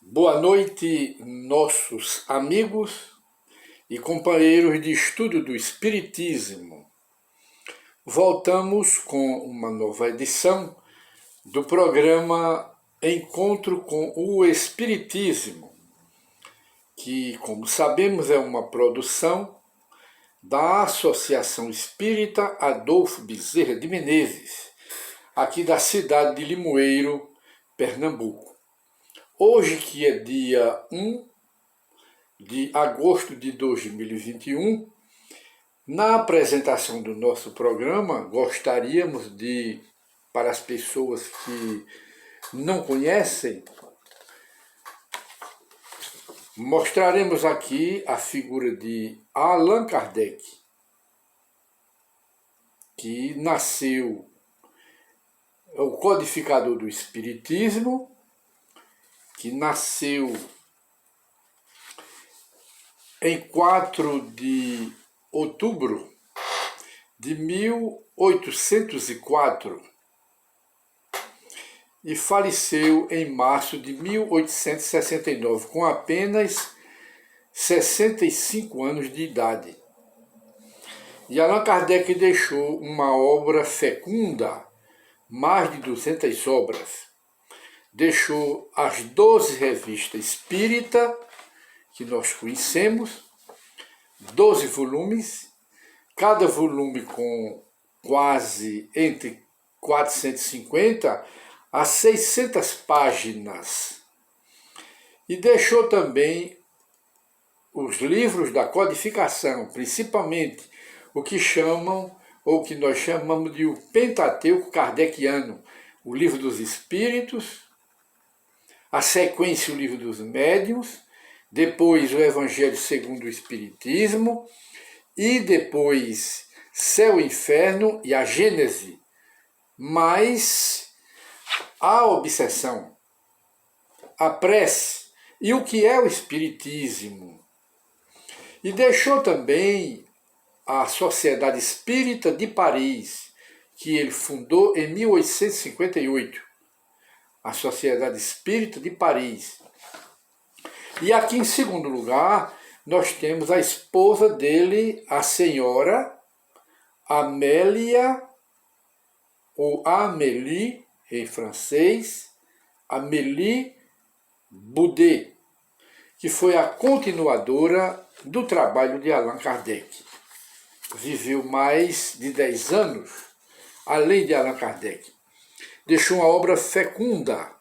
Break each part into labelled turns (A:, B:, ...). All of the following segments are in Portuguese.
A: Boa noite, nossos amigos e companheiros de estudo do Espiritismo. Voltamos com uma nova edição do programa Encontro com o Espiritismo, que, como sabemos, é uma produção da Associação Espírita Adolfo Bezerra de Menezes, aqui da cidade de Limoeiro, Pernambuco. Hoje, que é dia 1 de agosto de 2021, na apresentação do nosso programa, gostaríamos de, para as pessoas que não conhecem, mostraremos aqui a figura de Allan Kardec, que nasceu, é o codificador do Espiritismo, que nasceu em 4 de outubro de 1804 e faleceu em março de 1869, com apenas 65 anos de idade. E Allan Kardec deixou uma obra fecunda, mais de 200 obras. Deixou as 12 revistas espírita, que nós conhecemos, 12 volumes, cada volume com quase entre 450 a 600 páginas. E deixou também os livros da codificação, principalmente o que chamam, ou que nós chamamos de o Pentateuco Kardeciano, o Livro dos Espíritos, a sequência, o Livro dos Médiuns, depois o Evangelho segundo o Espiritismo, e depois Céu e Inferno e a Gênese, mais a obsessão, a prece e o que é o Espiritismo. E deixou também a Sociedade Espírita de Paris, que ele fundou em 1858. A Sociedade Espírita de Paris. E aqui, em segundo lugar, nós temos a esposa dele, a senhora Amélia, ou Amélie, em francês, Amélie Boudet, que foi a continuadora do trabalho de Allan Kardec. Viveu mais de 10 anos, além de Allan Kardec. Deixou uma obra fecunda,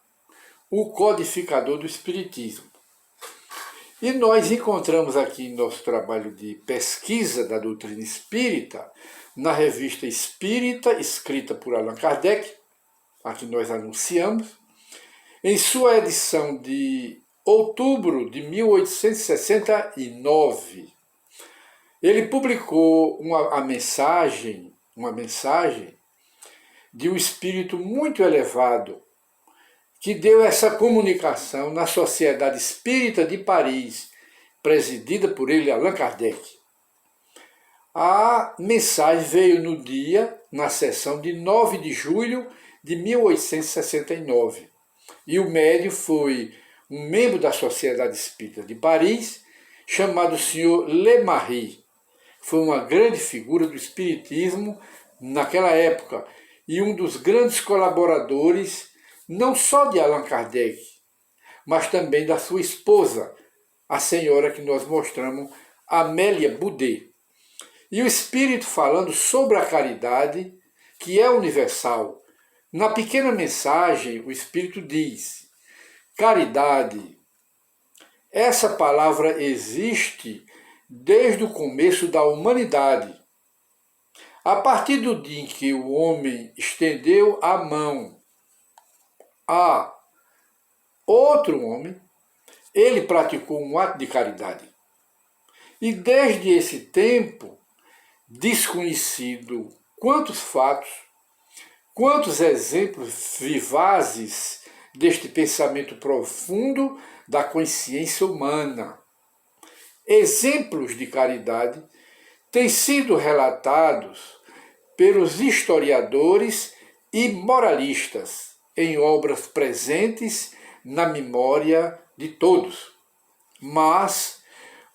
A: o Codificador do Espiritismo. E nós encontramos aqui em nosso trabalho de pesquisa da doutrina espírita, na revista Espírita, escrita por Allan Kardec, a que nós anunciamos, em sua edição de outubro de 1869. Ele publicou uma mensagem de um espírito muito elevado, que deu essa comunicação na Sociedade Espírita de Paris, presidida por ele, Allan Kardec. A mensagem veio na sessão de 9 de julho de 1869. E o médium foi um membro da Sociedade Espírita de Paris, chamado Sr. Lemarie. Foi uma grande figura do espiritismo naquela época, e um dos grandes colaboradores, não só de Allan Kardec, mas também da sua esposa, a senhora que nós mostramos, Amélia Boudet. E o Espírito falando sobre a caridade, que é universal. Na pequena mensagem, o Espírito diz: caridade. Essa palavra existe desde o começo da humanidade. A partir do dia em que o homem estendeu a mão a outro homem, ele praticou um ato de caridade. E desde esse tempo, desconhecido quantos fatos, quantos exemplos vivazes deste pensamento profundo da consciência humana. Exemplos de caridade têm sido relatados pelos historiadores e moralistas em obras presentes na memória de todos. Mas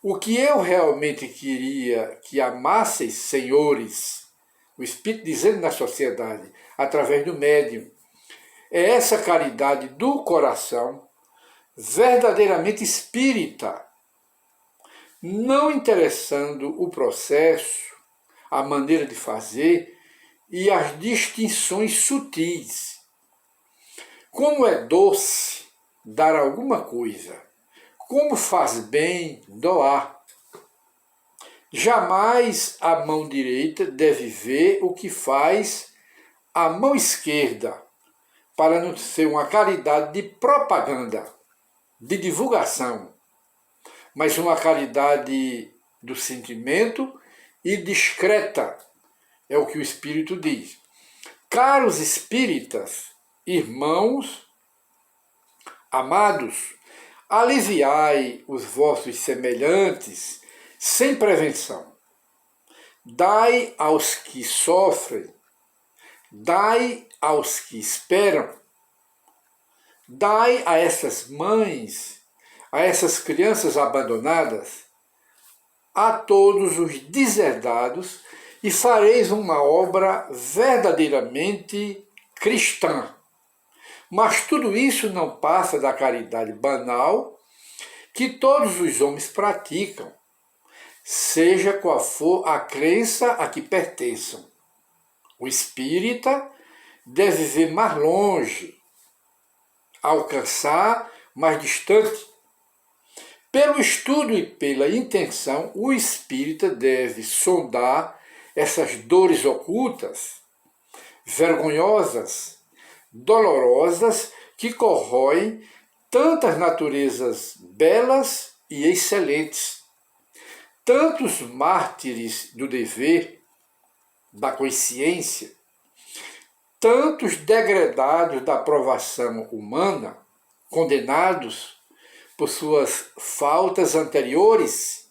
A: o que eu realmente queria que amasseis, senhores, o Espírito dizendo na sociedade, através do médium, é essa caridade do coração, verdadeiramente espírita, não interessando o processo, a maneira de fazer e as distinções sutis. Como é doce dar alguma coisa, como faz bem doar. Jamais a mão direita deve ver o que faz a mão esquerda, para não ser uma caridade de propaganda, de divulgação, mas uma caridade do sentimento e discreta, é o que o Espírito diz. Caros espíritas, irmãos, amados, aliviai os vossos semelhantes sem prevenção. Dai aos que sofrem, dai aos que esperam, dai a essas mães, a essas crianças abandonadas, a todos os deserdados, e fareis uma obra verdadeiramente cristã. Mas tudo isso não passa da caridade banal que todos os homens praticam, seja qual for a crença a que pertençam. O espírita deve ver mais longe, alcançar mais distante. Pelo estudo e pela intenção, o espírita deve sondar essas dores ocultas, vergonhosas, dolorosas, que corroem tantas naturezas belas e excelentes, tantos mártires do dever, da consciência, tantos degradados da provação humana, condenados por suas faltas anteriores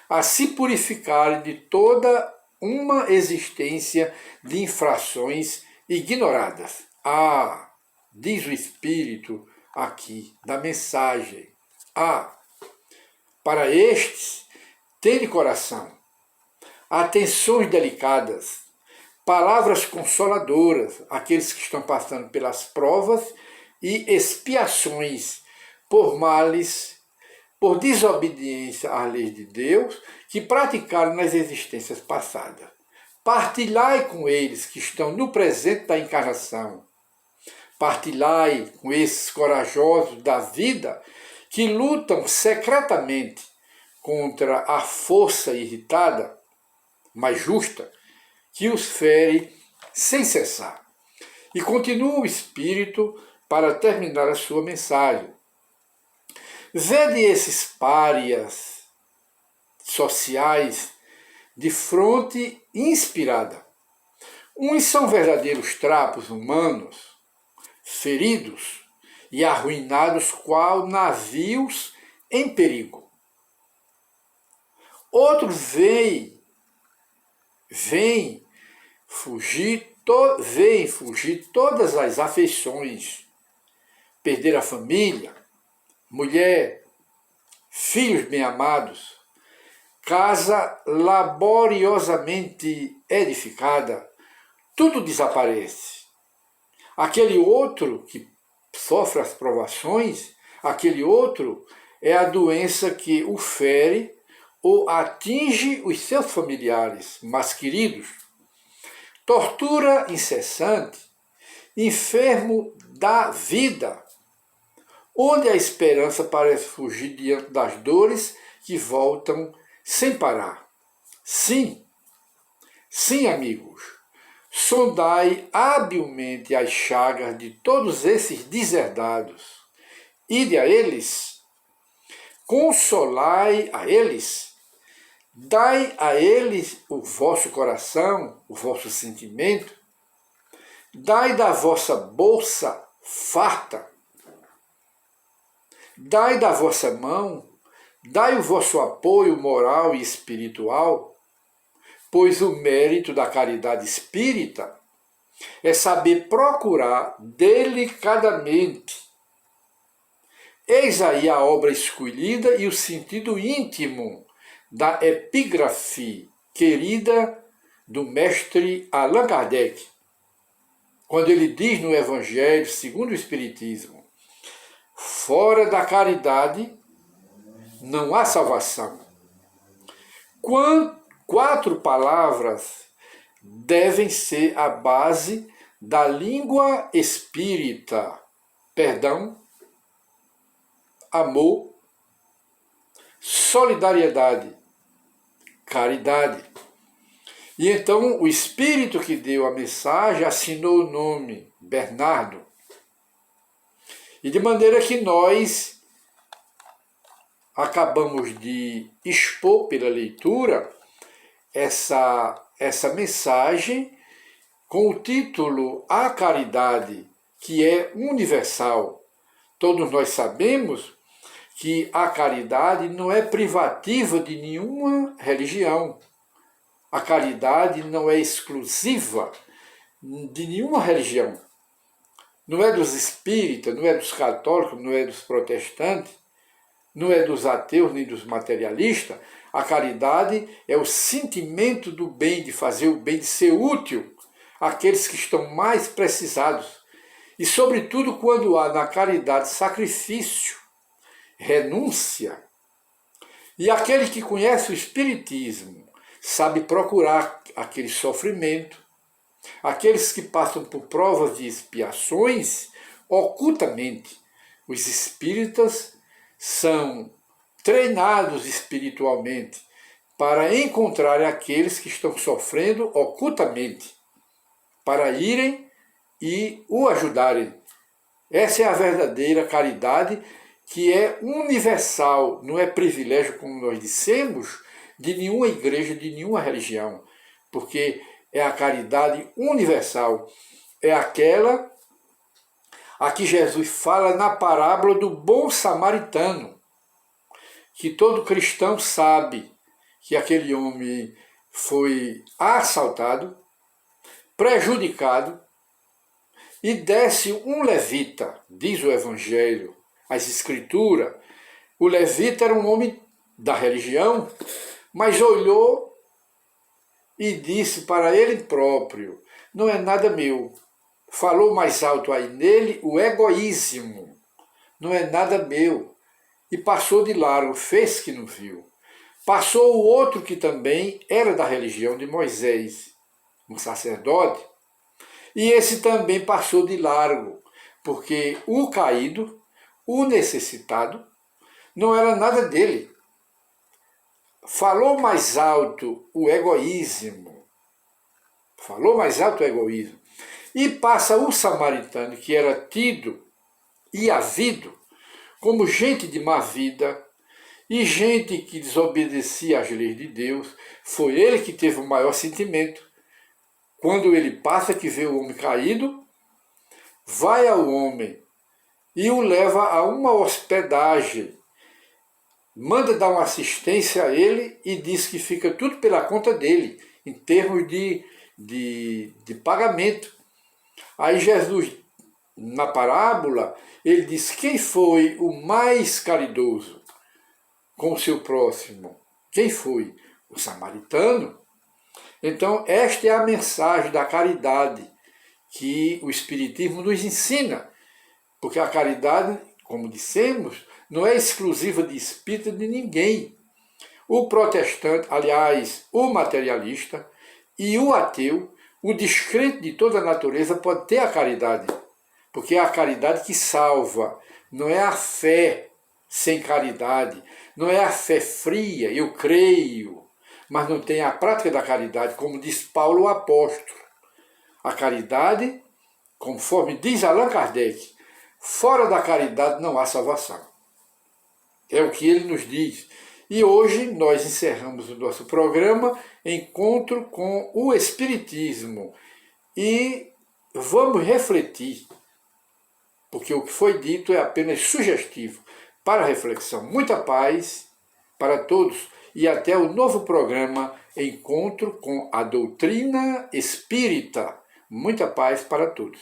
A: a se purificarem de toda uma existência de infrações ignoradas. Ah, diz o Espírito aqui da mensagem. Ah, para estes, tende coração, atenções delicadas, palavras consoladoras, aqueles que estão passando pelas provas e expiações por males, por desobediência às leis de Deus, que praticaram nas existências passadas. Partilhai com eles que estão no presente da encarnação. Partilhai com esses corajosos da vida que lutam secretamente contra a força irritada, mas justa, que os fere sem cessar. E continua o Espírito para terminar a sua mensagem. Vede esses párias sociais de fronte inspirada. Uns são verdadeiros trapos humanos, feridos e arruinados qual navios em perigo. Outros veem fugir todas as afeições, perder a família, mulher, filhos bem-amados, casa laboriosamente edificada, tudo desaparece. Aquele outro que sofre as provações, aquele outro é a doença que o fere ou atinge os seus familiares mais queridos. Tortura incessante, enfermo da vida, onde a esperança parece fugir diante das dores que voltam sem parar. Sim, amigos, sondai habilmente as chagas de todos esses deserdados. Ide a eles, consolai a eles, dai a eles o vosso coração, o vosso sentimento, dai da vossa bolsa farta, dai da vossa mão, dai o vosso apoio moral e espiritual, pois o mérito da caridade espírita é saber procurar delicadamente Eis aí a obra escolhida e o sentido íntimo da epígrafe querida do mestre Allan Kardec, quando ele diz no Evangelho segundo o Espiritismo: fora da caridade não há salvação. Quatro palavras devem ser a base da língua espírita: perdão, amor, solidariedade, caridade. E então o espírito que deu a mensagem assinou o nome Bernardo. E de maneira que nós acabamos de expor pela leitura essa mensagem com o título A Caridade, que é universal. Todos nós sabemos que a caridade não é privativa de nenhuma religião. A caridade não é exclusiva de nenhuma religião. Não é dos espíritas, não é dos católicos, não é dos protestantes, não é dos ateus nem dos materialistas. A caridade é o sentimento do bem, de fazer o bem, de ser útil àqueles que estão mais precisados. E, sobretudo, quando há na caridade sacrifício, renúncia. E aquele que conhece o Espiritismo sabe procurar aquele sofrimento, aqueles que passam por provas de expiações ocultamente. Os espíritas são treinados espiritualmente para encontrar aqueles que estão sofrendo ocultamente, para irem e o ajudarem. Essa é a verdadeira caridade, que é universal, não é privilégio, como nós dissemos, de nenhuma igreja, de nenhuma religião, porque é a caridade universal, é aquela a que Jesus fala na parábola do bom samaritano, que todo cristão sabe que aquele homem foi assaltado, prejudicado, e desce um levita, diz o Evangelho, as Escrituras. O levita era um homem da religião, mas olhou e disse para ele próprio: não é nada meu. Falou mais alto aí nele o egoísmo. Não é nada meu. E passou de largo, fez que não viu. Passou o outro que também era da religião de Moisés, um sacerdote, e esse também passou de largo, porque o caído, o necessitado, não era nada dele. Falou mais alto o egoísmo. Falou mais alto o egoísmo. E passa o samaritano, que era tido e havido como gente de má vida e gente que desobedecia às leis de Deus. Foi ele que teve o maior sentimento. Quando ele passa, que vê o homem caído, vai ao homem e o leva a uma hospedagem, manda dar uma assistência a ele e diz que fica tudo pela conta dele, em termos de pagamento. Aí Jesus, na parábola, ele diz: quem foi o mais caridoso com o seu próximo? Quem foi? O samaritano. Então, esta é a mensagem da caridade que o Espiritismo nos ensina, porque a caridade, como dissemos, não é exclusiva de espírita de ninguém. O protestante, aliás, o materialista e o ateu, o descrente de toda a natureza pode ter a caridade, porque é a caridade que salva, não é a fé sem caridade, não é a fé fria, eu creio, mas não tem a prática da caridade, como diz Paulo o apóstolo. A caridade, conforme diz Allan Kardec, fora da caridade não há salvação. É o que ele nos diz. E hoje nós encerramos o nosso programa Encontro com o Espiritismo. E vamos refletir, porque o que foi dito é apenas sugestivo para reflexão. Muita paz para todos e até o novo programa Encontro com a Doutrina Espírita. Muita paz para todos.